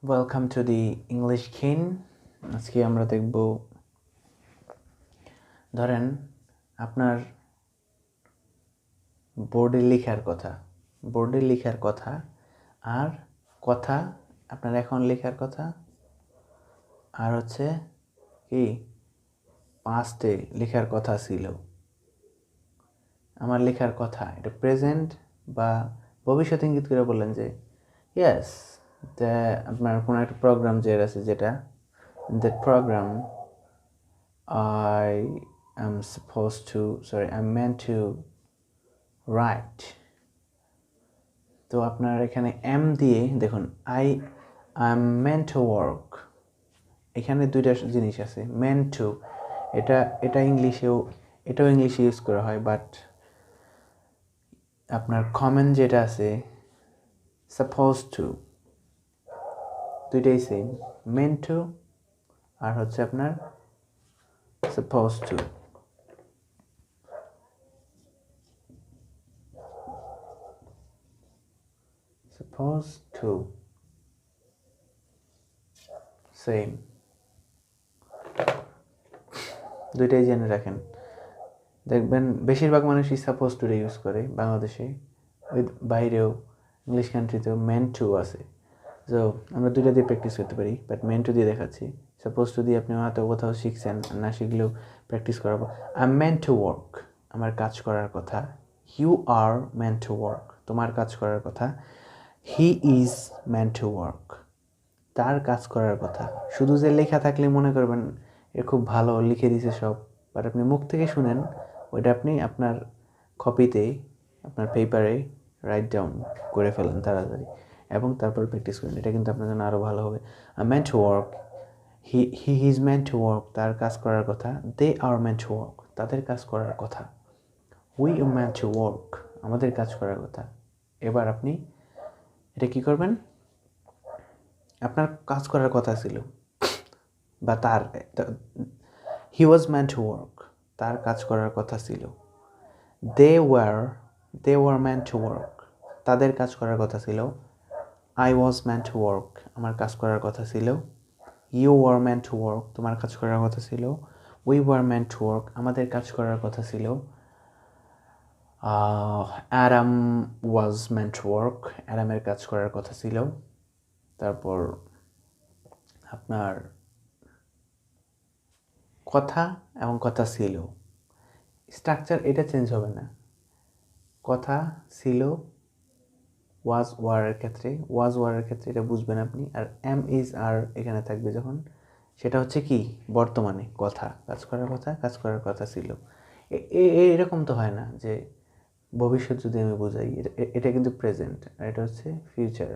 Welcome to the English কিন। আজকে আমরা দেখব, ধরেন আপনার বোর্ডে লেখার কথা আর কথা আপনার এখন লেখার কথা আর হচ্ছে কি পাস্টে লেখার কথা ছিল। আমার লেখার কথা এটা প্রেজেন্ট বা ভবিষ্যৎ ইঙ্গিত করে বললেন যে ইয়েস, আপনার কোনো একটা প্রোগ্রাম যে আছে যেটা that program I'm meant to write. তো আপনার এখানে এম দিয়ে দেখুন I'm meant to work, এখানে দুইটা জিনিস আছে। meant to এটা এটাও ইংলিশে ইউজ করা হয়, বাট আপনার কমন যেটা আছে supposed to, দুইটাই সেম। meant to আর হচ্ছে আপনার supposed to। supposed to same, দুইটাই জেনে রাখেন। দেখবেন বেশিরভাগ মানুষই সাপোজ টু ইউজ করে বাংলাদেশে, বাইরেও ইংলিশ কান্ট্রিতেও মেন টু আছে। তো আমরা দুইটা দিয়ে প্র্যাকটিস করতে পারি, বাট মেন টু দিয়ে দেখাচ্ছি। সাপোজ টু দিয়ে আপনি হয়তো কোথাও শিখছেন, না শিখলেও প্র্যাকটিস করাবো। I am meant to work, আমার কাজ করার কথা। You are meant to work, তোমার কাজ করার কথা। He is meant to work, তার কাজ করার কথা। শুধু যে লেখা থাকলে মনে করবেন এ খুব ভালো লিখে দিছে সব, বাট আপনি মুখ থেকে শুনেন, ওইটা আপনি আপনার কপিতে, আপনার পেপারে রাইট ডাউন করে ফেলেন তাড়াতাড়ি, এবং তারপর প্র্যাকটিস করেন। এটা কিন্তু আপনার জন্য আরও ভালো হবে। Meant to work, he is meant to work, তার কাজ করার কথা। দে আর মেন্ট টু ওয়ার্ক, তাদের কাজ করার কথা। We are meant to work, আমাদের কাজ করার কথা। এবার আপনি এটা কী করবেন, আপনার কাজ করার কথা ছিল বা he was meant to work, তার কাজ করার কথা ছিল। They were meant to work, তাদের কাজ করার কথা ছিল। I was meant to work, আমার কাজ করার কথা ছিল। You were meant to work, তোমার কাজ করার কথা ছিল। We were meant to work, আমাদের কাজ করার কথা ছিল। Adam was meant to work, অ্যাডামের কাজ করার কথা ছিল। তারপর আপনার কথা এবং কথা ছিল, স্ট্রাকচার এটা চেঞ্জ হবে না। কথা ছিল ওয়াজ ওয়ারের ক্ষেত্রে এটা বুঝবেন আপনি। আর এম ইজ আর এখানে থাকবে যখন, সেটা হচ্ছে কি বর্তমানে কথা, কাজ করার কথা ছিল। এরকম তো হয় না যে ভবিষ্যৎ যদি আমি বোঝাই, এটা কিন্তু প্রেজেন্ট, আর এটা হচ্ছে ফিউচার।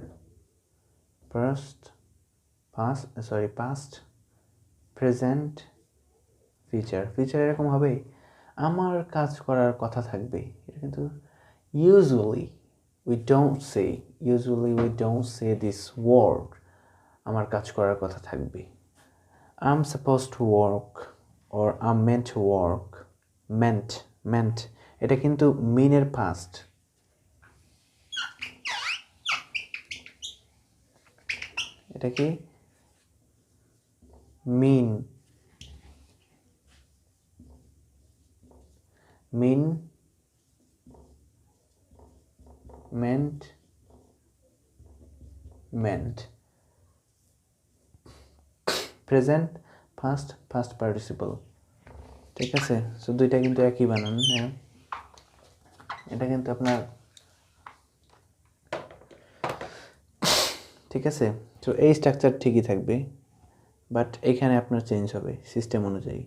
পাস্ট, প্রেজেন্ট, ফিউচার এরকম হবে আমার কাজ করার কথা থাকবে। এটা কিন্তু usually we don't say this word, আমার কাজ করার কথা থাকবে। I'm supposed to work or I'm meant to work, meant এটা কিন্তু মিনের পাস্ট। এটা কি মিন meant প্রেজেন্ট, পাস্ট পার্টিসিপল। ঠিক আছে, সো দুইটা কিন্তু একই বানান। হ্যাঁ, এটা কিন্তু আপনার ঠিক আছে। তো এই স্ট্রাকচার ঠিকই থাকবে, বাট এখানে আপনার চেঞ্জ হবে সিস্টেম অনুযায়ী।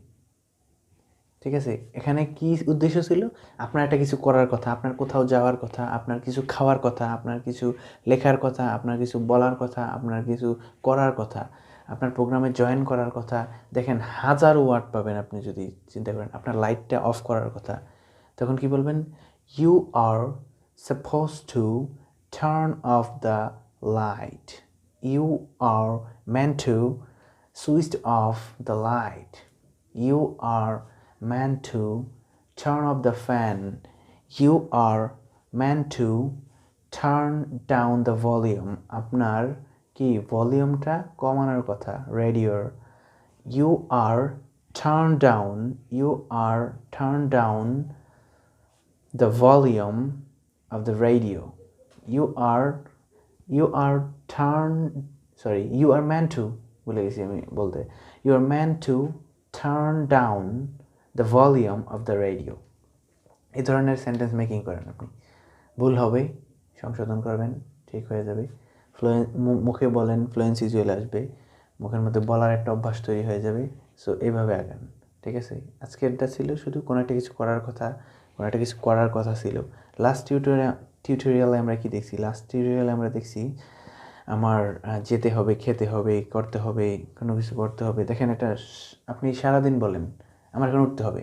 ঠিক আছে, এখানে কি উদ্দেশ্য ছিল, আপনার একটা কিছু করার কথা, আপনার কোথাও যাওয়ার কথা, আপনার কিছু খাওয়ার কথা, আপনার কিছু লেখার কথা, আপনার কিছু বলার কথা, আপনার কিছু করার কথা, আপনার প্রোগ্রামে জয়েন করার কথা। দেখেন হাজারো ওয়ার্ড পাবেন আপনি যদি চিন্তা করেন। আপনার লাইটটা অফ করার কথা, তখন কি বলবেন, you are suppose to turn off the light, you are meant to switch off the light, you are meant to turn off the fan, you are meant to turn down the volume, আপনার কি ভলিউমটা কমানোর কথা রেডিওর। You are turn down the volume of the radio. You are you are meant to, বলে গেছি আমি বলতে, you are meant to turn down the volume of the radio. এই ধরনের সেন্টেন্স মেকিং করেন আপনি। ভুল হবে, সংশোধন করবেন, ঠিক হয়ে যাবে। মুখে বলেন, ফ্লুয়েন্সি চলে আসবে, মুখের মধ্যে বলার একটা অভ্যাস তৈরি হয়ে যাবে। সো এইভাবে আগান, ঠিক আছে? আজকেরটা ছিল শুধু কোনো একটা কিছু করার কথা ছিল। লাস্ট টিউটোরিয়ালে আমরা কি দেখছি? আমরা দেখছি আমার যেতে হবে, খেতে হবে, করতে হবে, কোনো কিছু করতে হবে। দেখেন, এটা আপনি সারাদিন বলেন আমার এখন উঠতে হবে,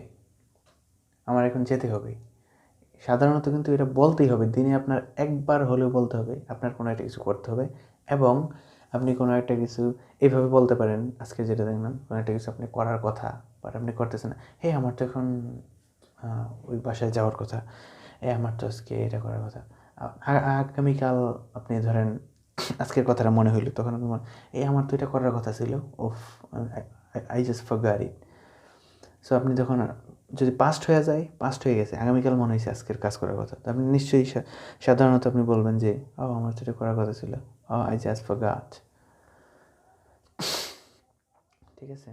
আমার এখন যেতে হবে। সাধারণত কিন্তু এটা বলতেই হবে, দিনে আপনার একবার হলেও বলতে হবে আপনার কোনো একটা কিছু করতে হবে। এবং আপনি কোনো একটা কিছু এইভাবে বলতে পারেন, আজকে যেটা দেখলাম, কোনো একটা কিছু আপনি করার কথা বাট আপনি করতেছেন না। আমার তো এখন ওই বাসায় যাওয়ার কথা, আমার তো আজকে এটা করার কথা। আগামীকাল আপনি ধরেন আজকের কথাটা মনে হইলো, তখন আপনি আমার তো এটা করার কথা ছিল, I just forgot it. So আপনি যখন যদি পাস্ট হয়ে গেছে, আগামীকাল মনে হয়েছে আজকের কাজ করার কথা, তো আপনি নিশ্চয়ই সাধারণত আপনি বলবেন যে আমার তো এটা করার কথা ছিল, আই জাস্ট ফরগট। ঠিক আছে?